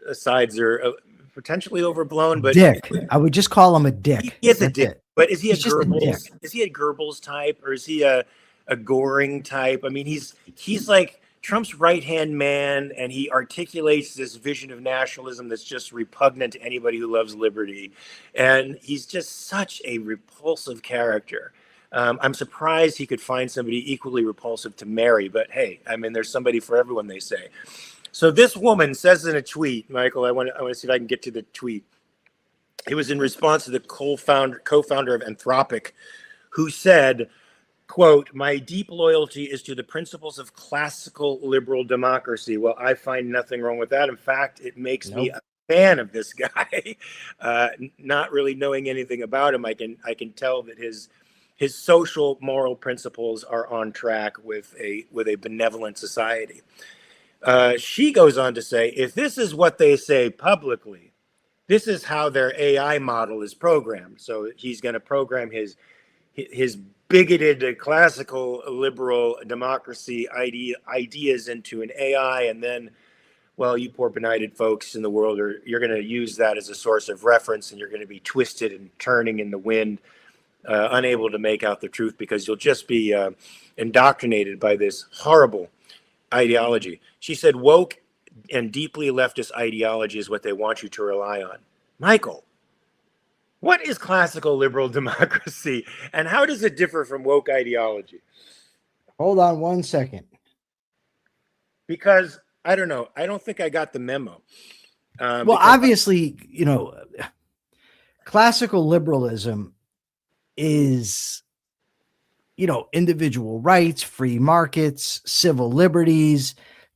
asides are potentially overblown, but dick. I would just call him a dick. He is a dick. But is he He's a Goebbels? Is he a Goebbels type, or is he a Goring type? I mean, he's like Trump's right-hand man, and he articulates this vision of nationalism that's just repugnant to anybody who loves liberty. And he's just such a repulsive character. I'm surprised he could find somebody equally repulsive to marry, but hey, I mean, there's somebody for everyone, they say. So this woman says in a tweet, Michael, I want to see if I can get to the tweet. It was in response to the co-founder of Anthropic, who said, quote, "My deep loyalty is to the principles of classical liberal democracy." Well, I find nothing wrong with that. In fact, it makes me a fan of this guy. Not really knowing anything about him, I can tell that his social moral principles are on track with a benevolent society. She goes on to say, if this is what they say publicly, this is how their AI model is programmed. So he's going to program his bigoted classical liberal democracy ideas into an AI, and then, well, you poor benighted folks in the world, you're going to use that as a source of reference, and you're going to be twisted and turning in the wind, unable to make out the truth, because you'll just be indoctrinated by this horrible ideology. She said, woke and deeply leftist ideology is what they want you to rely on. Michael, what is classical liberal democracy, and how does it differ from woke ideology? Hold on 1 second. Because I don't know. I don't think I got the memo. Well, obviously, classical liberalism is, individual rights, free markets, civil liberties,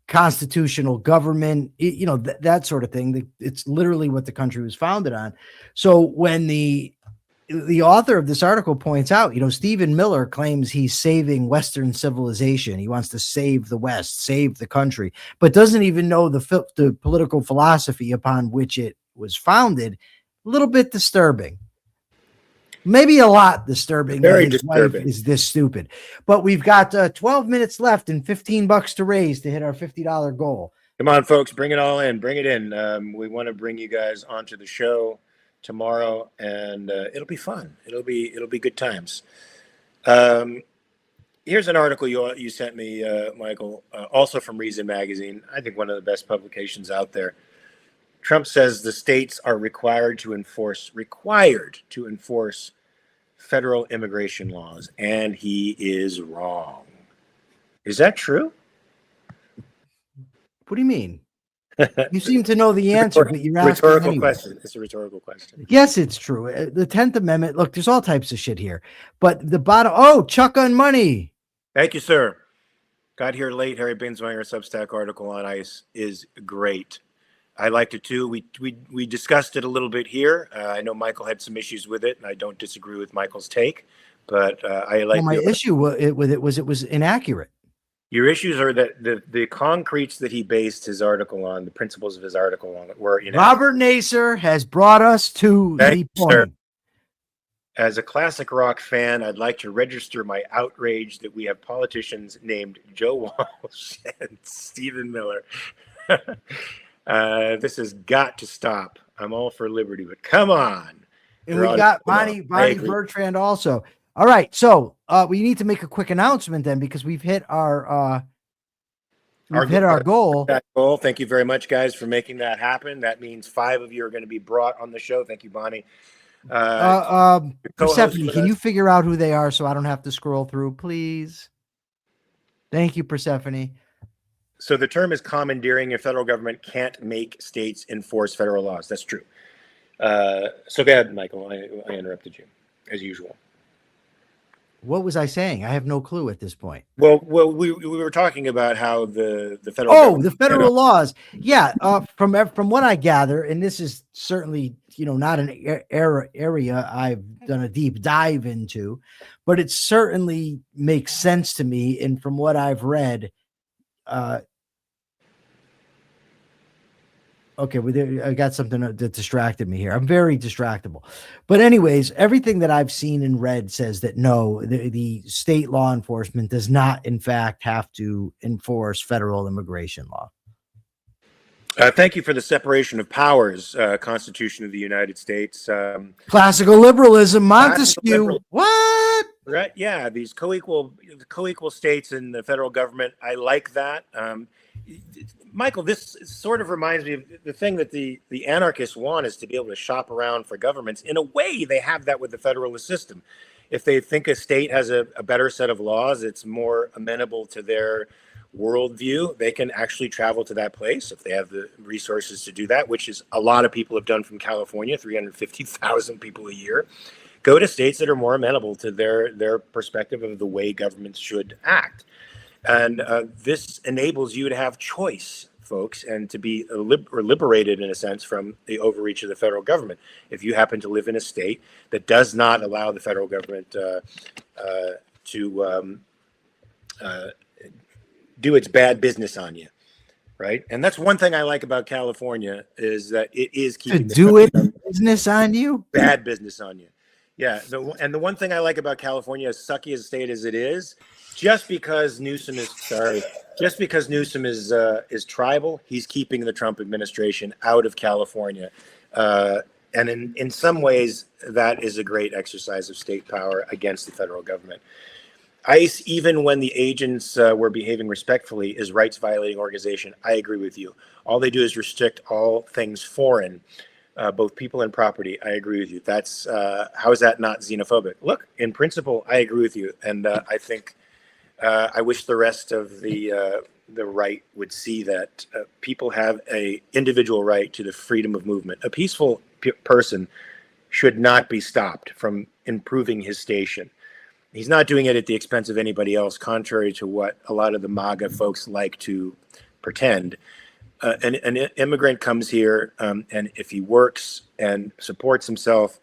constitutional government, that sort of thing. It's literally what the country was founded on. So when the author of this article points out, Stephen Miller claims he's saving Western civilization. He wants to save the West, save the country, but doesn't even know the political philosophy upon which it was founded. A little bit disturbing. Maybe a lot disturbing. Very his disturbing. Wife is this stupid. But we've got 12 minutes left and $15 to raise to hit our $50 goal. Come on, folks, bring it all in. Bring it in. We want to bring you guys onto the show tomorrow, and it'll be fun. It'll be good times. Here's an article you sent me, Michael, also from Reason Magazine. I think one of the best publications out there. Trump says the states are required to enforce federal immigration laws, and he is wrong. Is that true? What do you mean? You seem to know the answer, but you're asking rhetorical anyway. question. It's a rhetorical question. Yes, it's true. The 10th Amendment, look, there's all types of shit here. But the bottom, Chuck on money. Thank you, sir. Got here late. Harry Binswanger's Substack article on ICE is great. I liked it too. We discussed it a little bit here. I know Michael had some issues with it, and I don't disagree with Michael's take. But I like. Well, my issue with it was inaccurate. Your issues are that the concretes that he based his article on, the principles of his article on, were inaccurate. Robert Nasser has brought us to the point. Sir. As a classic rock fan, I'd like to register my outrage that we have politicians named Joe Walsh and Stephen Miller. This has got to stop. I'm all for liberty, but come on. And we've got Bonnie Bertrand also. All right, so we need to make a quick announcement then, because we've hit our goal. That goal. Thank you very much, guys, for making that happen. That means 5 of you are going to be brought on the show. Thank you, Bonnie. Persephone, can you figure out who they are so I don't have to scroll through, please? Thank you, Persephone. So the term is commandeering. Your federal government can't make states enforce federal laws. That's true. So go ahead, Michael. I interrupted you, as usual. What was I saying? I have no clue at this point. Well, we were talking about how the federal the federal laws. Yeah, from what I gather, and this is certainly not an area I've done a deep dive into, but it certainly makes sense to me. And from what I've read, okay, I got something that distracted me here. I'm very distractible. But anyways, everything that I've seen and read says that no, the state law enforcement does not, in fact, have to enforce federal immigration law. Thank you for the separation of powers, Constitution of the United States. Classical liberalism, Montesquieu. What? Right? Yeah, these co-equal states in the federal government. I like that. Michael, this sort of reminds me of the thing that the anarchists want, is to be able to shop around for governments. In a way, they have that with the federalist system. If they think a state has a better set of laws, it's more amenable to their worldview, they can actually travel to that place if they have the resources to do that, which is a lot of people have done from California, 350,000 people a year. Go to states that are more amenable to their perspective of the way governments should act. And this enables you to have choice, folks, and to be liberated, in a sense, from the overreach of the federal government. If you happen to live in a state that does not allow the federal government to do its bad business on you, right? And that's one thing I like about California, is that it is keeping business on you, bad business on you. Yeah, and the one thing I like about California, as sucky as a state as it is, just because Newsom is tribal, he's keeping the Trump administration out of California. And in some ways, that is a great exercise of state power against the federal government. ICE, even when the agents were behaving respectfully, is rights-violating organization. I agree with you. All they do is restrict all things foreign, both people and property. I agree with you. That's how is that not xenophobic? Look, in principle, I agree with you, and I think I wish the rest of the right would see that people have a individual right to the freedom of movement. A peaceful person should not be stopped from improving his station. He's not doing it at the expense of anybody else, contrary to what a lot of the MAGA folks like to pretend. An immigrant comes here, and if he works and supports himself,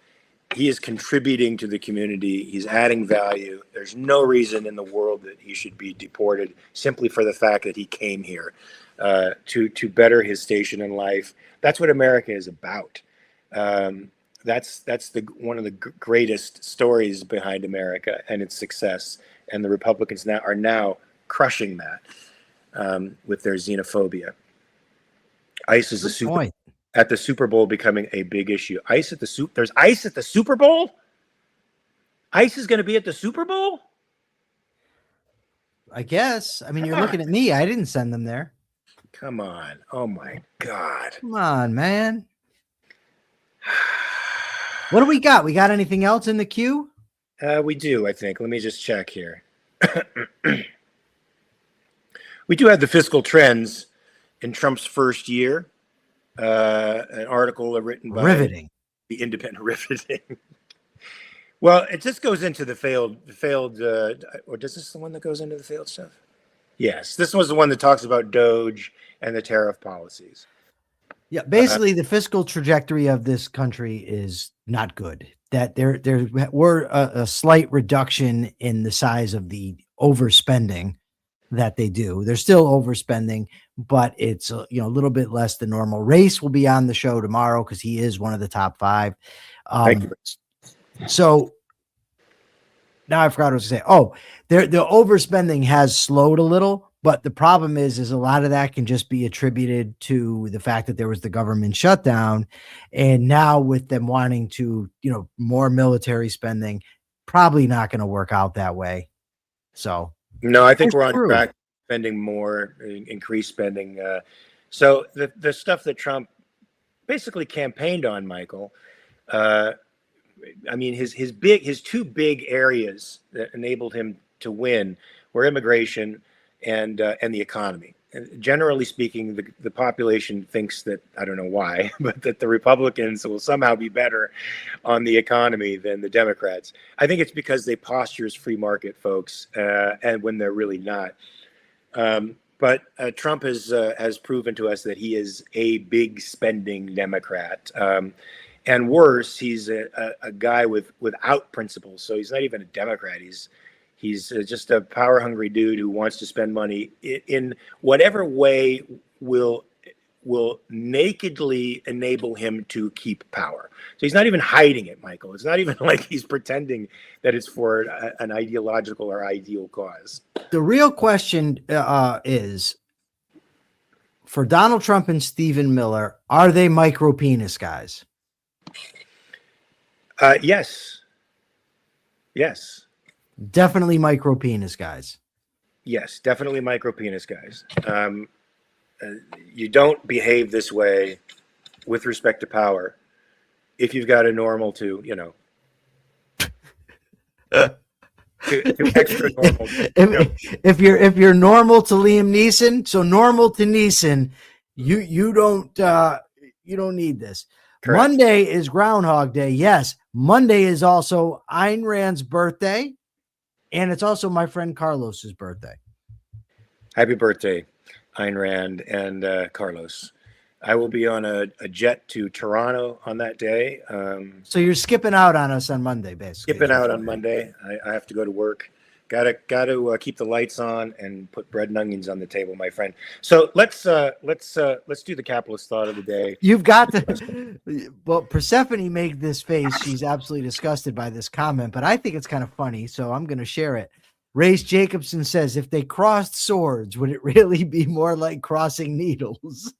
he is contributing to the community. He's adding value. There's no reason in the world that he should be deported simply for the fact that he came here to better his station in life. That's what America is about. That's one of the greatest stories behind America and its success. And the Republicans are now crushing that with their xenophobia. ICE is at the Super Bowl becoming a big issue. There's ICE at the Super Bowl? ICE is going to be at the Super Bowl? I guess. I mean, you're looking at me. I didn't send them there. Come on. Oh my God. Come on, man. What do we got? We got anything else in the queue? We do, I think. Let me just check here. We do have the fiscal trends in Trump's first year. An article written by the Independent. Riveting. Well, it just goes into the failed, or does this the one that goes into the failed stuff? Yes, this was the one that talks about DOGE and the tariff policies. Yeah, basically the fiscal trajectory of this country is not good. That there were a slight reduction in the size of the overspending that they do. They're still overspending, but it's a little bit less than normal. Race will be on the show tomorrow because he is one of the top 5. So now I forgot what I was going to say. Oh, the overspending has slowed a little, but the problem is a lot of that can just be attributed to the fact that there was the government shutdown, and now with them wanting to, more military spending, probably not going to work out that way. So no, I think That's we're on true. track spending more, increased spending. So the stuff that Trump basically campaigned on, Michael. I mean, his two big areas that enabled him to win were immigration and the economy. And generally speaking, the population thinks that, I don't know why, but that the Republicans will somehow be better on the economy than the Democrats. I think it's because they posture as free market folks, and when they're really not. But Trump has proven to us that he is a big spending Democrat. And worse, he's a guy without principles. So he's not even a Democrat. He's just a power hungry dude who wants to spend money in whatever way will nakedly enable him to keep power. So he's not even hiding it, Michael. It's not even like he's pretending that it's for an ideological or ideal cause. The real question is, for Donald Trump and Stephen Miller, are they micro penis guys? Yes. Definitely micro penis guys. Yes, definitely micro penis guys. You don't behave this way with respect to power if you've got a normal to extra normal. If you're normal to Liam Neeson, so normal to Neeson, you don't need this. Correct. Monday is Groundhog Day. Yes, Monday is also Ayn Rand's birthday, and it's also my friend Carlos's birthday. Happy birthday, Ayn Rand and Carlos. I will be on a jet to Toronto on that day. So you're skipping out on us on Monday, basically. Skipping out on Monday. I have to go to work. Got to keep the lights on and put bread and onions on the table, my friend. So let's do the capitalist thought of the day. You've got to. Well, Persephone made this face. She's absolutely disgusted by this comment, but I think it's kind of funny, so I'm going to share it. Race Jacobson says, if they crossed swords, would it really be more like crossing needles?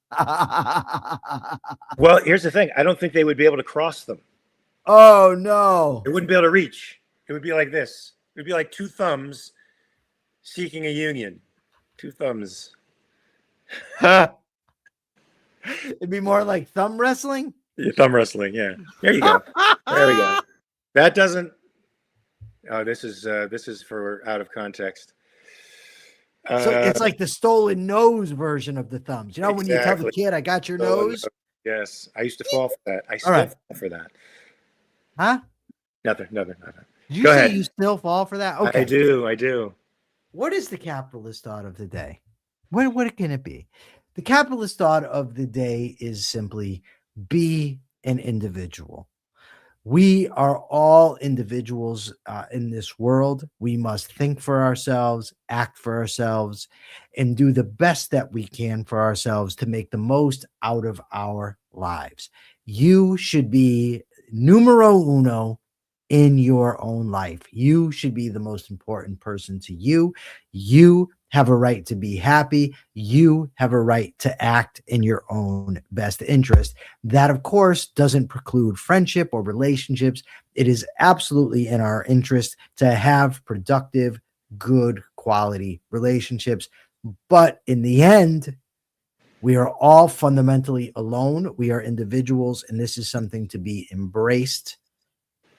Well, here's the thing. I don't think they would be able to cross them. Oh, no. They wouldn't be able to reach. It would be like this. It would be like two thumbs seeking a union. Two thumbs. It'd be more like thumb wrestling? Yeah, thumb wrestling, yeah. There you go. There we go. That doesn't... Oh, this is for out of context. So it's like the stolen nose version of the thumbs. You know, when you tell the kid, I got your nose? Yes. I used to fall for that. I still fall for that. Huh? Nothing. Did you say you still fall for that? Okay. I do. What is the capitalist thought of the day? What can it be? The capitalist thought of the day is simply be an individual. We are all individuals in this world. We must think for ourselves, act for ourselves, and do the best that we can for ourselves to make the most out of our lives. You should be numero uno in your own life. You should be the most important person to you. You have a right to be happy. You have a right to act in your own best interest. That, of course, doesn't preclude friendship or relationships. It is absolutely in our interest to have productive, good quality relationships. But in the end, we are all fundamentally alone. We are individuals, and this is something to be embraced,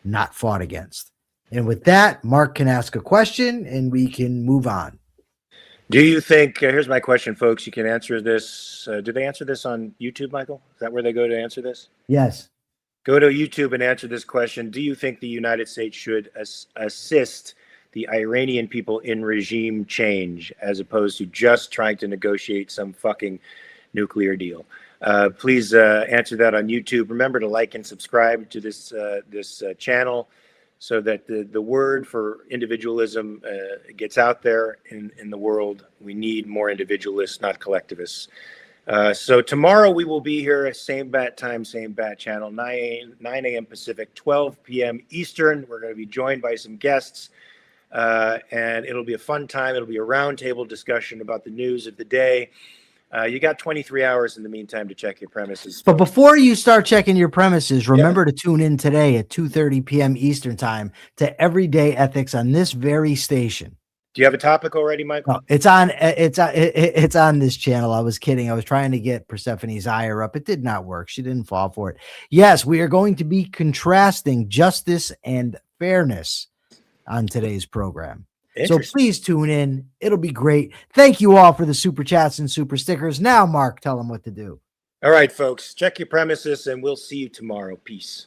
not fought against. And with that, Mark can ask a question and we can move on. Do you think, here's my question, folks. You can answer this. Do they answer this on YouTube, Michael? Is that where they go to answer this? Yes. Go to YouTube and answer this question. Do you think the United States should assist the Iranian people in regime change as opposed to just trying to negotiate some fucking nuclear deal? Please answer that on YouTube. Remember to like and subscribe to this channel so that the word for individualism gets out there in the world. We need more individualists, not collectivists. So tomorrow we will be here, same bat time, same bat channel, 9 a.m. Pacific, 12 p.m. Eastern. We're going to be joined by some guests. and it'll be a fun time. It'll be a roundtable discussion about the news of the day. You got 23 hours in the meantime to check your premises. But before you start checking your premises, remember to tune in today at 2:30 p.m. Eastern time to Everyday Ethics on this very station. Do you have a topic already, Michael? Oh, it's on this channel. I was kidding. I was trying to get Persephone's ire up. It did not work. She didn't fall for it. Yes, we are going to be contrasting justice and fairness on today's program. So please tune in. It'll be great. Thank you all for the super chats and super stickers. Now, Mark, tell them what to do. All right, folks, check your premises, and we'll see you tomorrow. Peace.